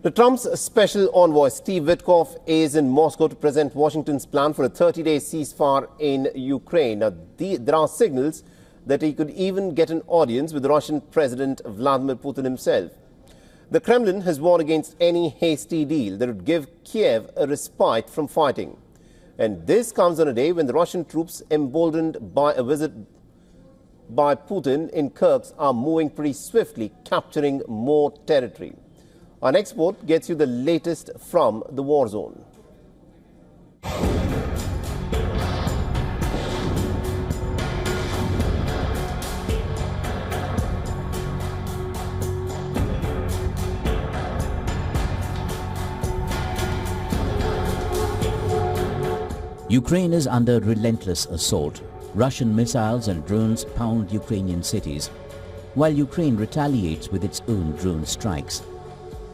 The Trump's special envoy, Steve Witkoff, is in Moscow to present Washington's plan for a 30-day ceasefire in Ukraine. Now, there are signals that he could even get an audience with the Russian President Vladimir Putin himself. The Kremlin has warned against any hasty deal that would give Kiev a respite from fighting. And this comes on a day when the Russian troops, emboldened by a visit by Putin in Kursk, are moving pretty swiftly, capturing more territory. Our next report gets you the latest from the war zone. Ukraine is under relentless assault. Russian missiles and drones pound Ukrainian cities, while Ukraine retaliates with its own drone strikes.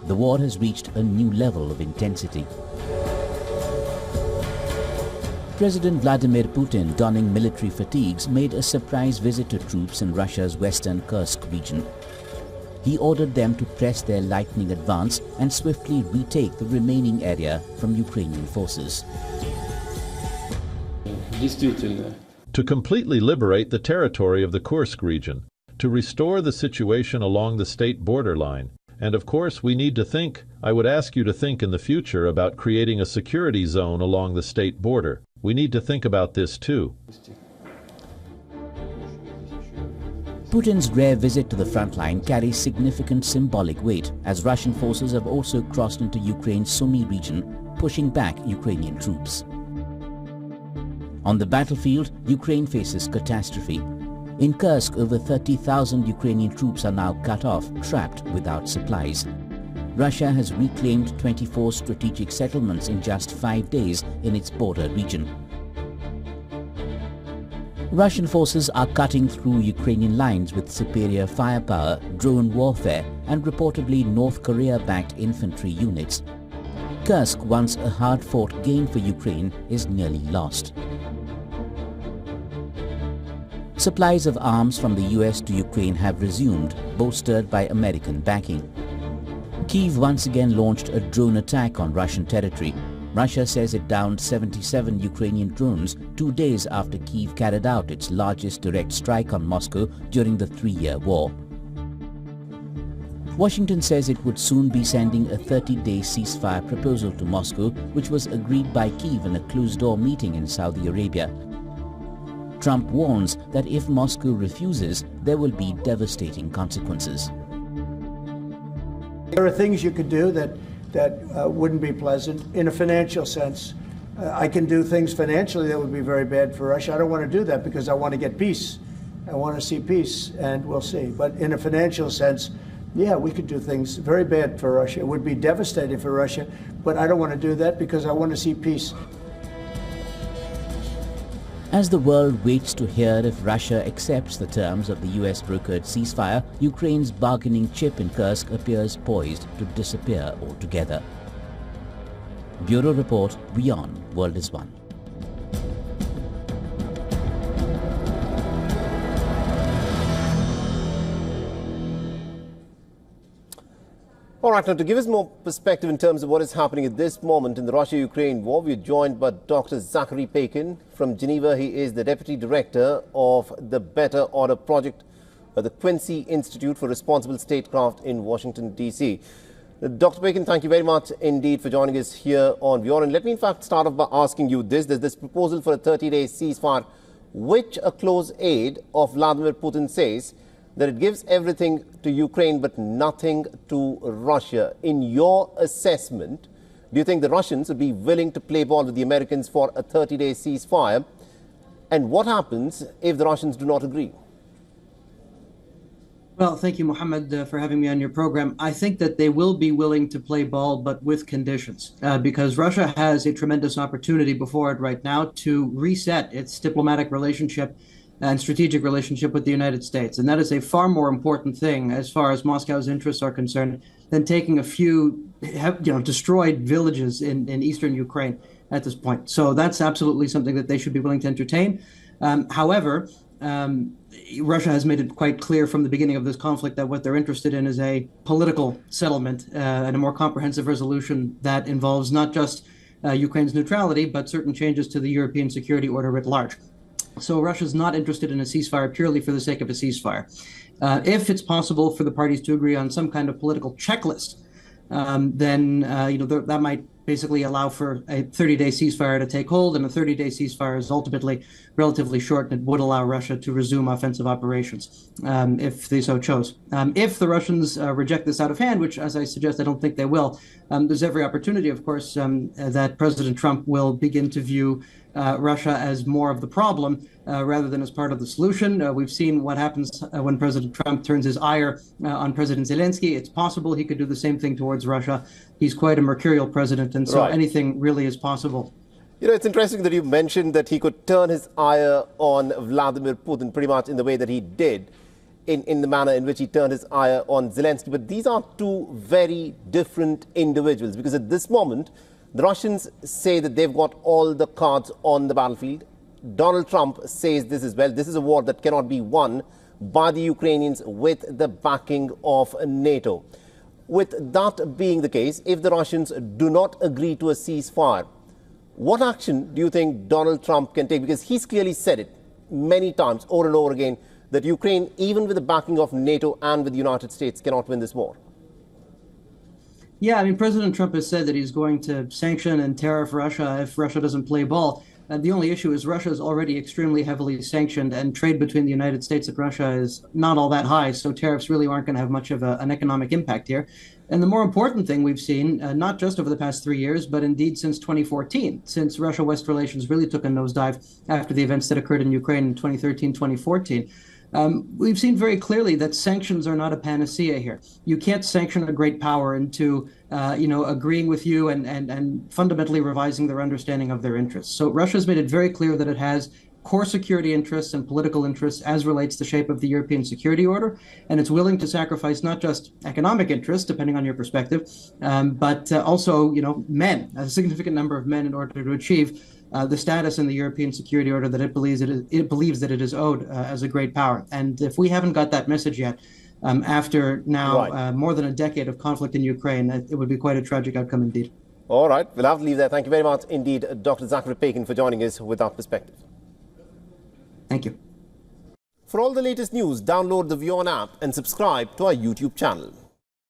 The war has reached a new level of intensity. President Vladimir Putin, donning military fatigues, made a surprise visit to troops in Russia's western Kursk region. He ordered them to press their lightning advance and swiftly retake the remaining area from Ukrainian forces. To completely liberate the territory of the Kursk region, to restore the situation along the state borderline. And of course, we need to think, I would ask you to think in the future about creating a security zone along the state border. We need to think about this too. Putin's rare visit to the front line carries significant symbolic weight, as Russian forces have also crossed into Ukraine's Sumy region, pushing back Ukrainian troops. On the battlefield, Ukraine faces catastrophe. In Kursk, over 30,000 Ukrainian troops are now cut off, trapped without supplies. Russia has reclaimed 24 strategic settlements in just 5 days in its border region. Russian forces are cutting through Ukrainian lines with superior firepower, drone warfare, and reportedly North Korea-backed infantry units. Kursk, once a hard-fought gain for Ukraine, is nearly lost. Supplies of arms from the US to Ukraine have resumed, bolstered by American backing. Kyiv once again launched a drone attack on Russian territory. Russia says it downed 77 Ukrainian drones 2 days after Kyiv carried out its largest direct strike on Moscow during the 3-year war. Washington says it would soon be sending a 30-day ceasefire proposal to Moscow, which was agreed by Kyiv in a closed-door meeting in Saudi Arabia. Trump warns that if Moscow refuses, there will be devastating consequences. There are things you could do that wouldn't be pleasant in a financial sense. I can do things financially that would be very bad for Russia. I don't want to do that because I want to get peace. I want to see peace, and we'll see. But in a financial sense, yeah, we could do things very bad for Russia. It would be devastating for Russia, but I don't want to do that because I want to see peace. As the world waits to hear if Russia accepts the terms of the US-brokered ceasefire, Ukraine's bargaining chip in Kursk appears poised to disappear altogether. Bureau Report, WION World is One. All right, now to give us more perspective in terms of what is happening at this moment in the Russia-Ukraine war, we're joined by Dr. Zachary Pakin from Geneva. He is the Deputy Director of the Better Order Project at the Quincy Institute for Responsible Statecraft in Washington, D.C. Dr. Pakin, thank you very much indeed for joining us here on WION. And let me in fact start off by asking you this. There's this proposal for a 30-day ceasefire, which a close aide of Vladimir Putin says that it gives everything to Ukraine but nothing to Russia. In your assessment, do you think the Russians would be willing to play ball with the Americans for a 30-day ceasefire? And what happens if the Russians do not agree? Well, thank you, Mohammed, for having me on your program. I think that they will be willing to play ball, but with conditions, because Russia has a tremendous opportunity before it right now to reset its diplomatic relationship and strategic relationship with the United States. And that is a far more important thing as far as Moscow's interests are concerned than taking a few destroyed villages in eastern Ukraine at this point. So that's absolutely something that they should be willing to entertain. However, Russia has made it quite clear from the beginning of this conflict that what they're interested in is a political settlement and a more comprehensive resolution that involves not just Ukraine's neutrality, but certain changes to the European security order writ large. So Russia's not interested in a ceasefire purely for the sake of a ceasefire. If it's possible for the parties to agree on some kind of political checklist, then that might basically allow for a 30-day ceasefire to take hold, and a 30-day ceasefire is ultimately relatively short, and it would allow Russia to resume offensive operations if they so chose. If the Russians reject this out of hand, which, as I suggest, I don't think they will, there's every opportunity, of course, that President Trump will begin to view Russia as more of the problem rather than as part of the solution. We've seen what happens when President Trump turns his ire on President Zelensky. It's possible he could do the same thing towards Russia. He's quite a mercurial president, and so anything really is possible. You know, it's interesting that you mentioned that he could turn his ire on Vladimir Putin pretty much in the way that he did, in the manner in which he turned his ire on Zelensky. But these are two very different individuals, because at this moment, the Russians say that they've got all the cards on the battlefield. Donald Trump says this as well. This is a war that cannot be won by the Ukrainians with the backing of NATO. With that being the case, if the Russians do not agree to a ceasefire, what action do you think Donald Trump can take? Because he's clearly said it many times over and over again that Ukraine, even with the backing of NATO and with the United States, cannot win this war. Yeah, I mean, President Trump has said that he's going to sanction and tariff Russia if Russia doesn't play ball. The only issue is Russia is already extremely heavily sanctioned, and trade between the United States and Russia is not all that high, so tariffs really aren't going to have much of an economic impact here. And the more important thing we've seen, not just over the past 3 years, but indeed since 2014, since Russia-West relations really took a nosedive after the events that occurred in Ukraine in 2013, 2014, we've seen very clearly that sanctions are not a panacea here. You can't sanction a great power into, agreeing with you and fundamentally revising their understanding of their interests. So Russia's made it very clear that it has core security interests and political interests as relates to the shape of the European security order, and it's willing to sacrifice not just economic interests, depending on your perspective, but also, men, a significant number of men, in order to achieve the status in the European security order that it believes that it is owed as a great power. And if we haven't got that message yet, after now more than a decade of conflict in Ukraine, it would be quite a tragic outcome indeed. All right, we'll have to leave there. Thank you very much indeed, Dr. Zachary Pakin, for joining us with that perspective. Thank you. For all the latest news, download the WION app and subscribe to our YouTube channel.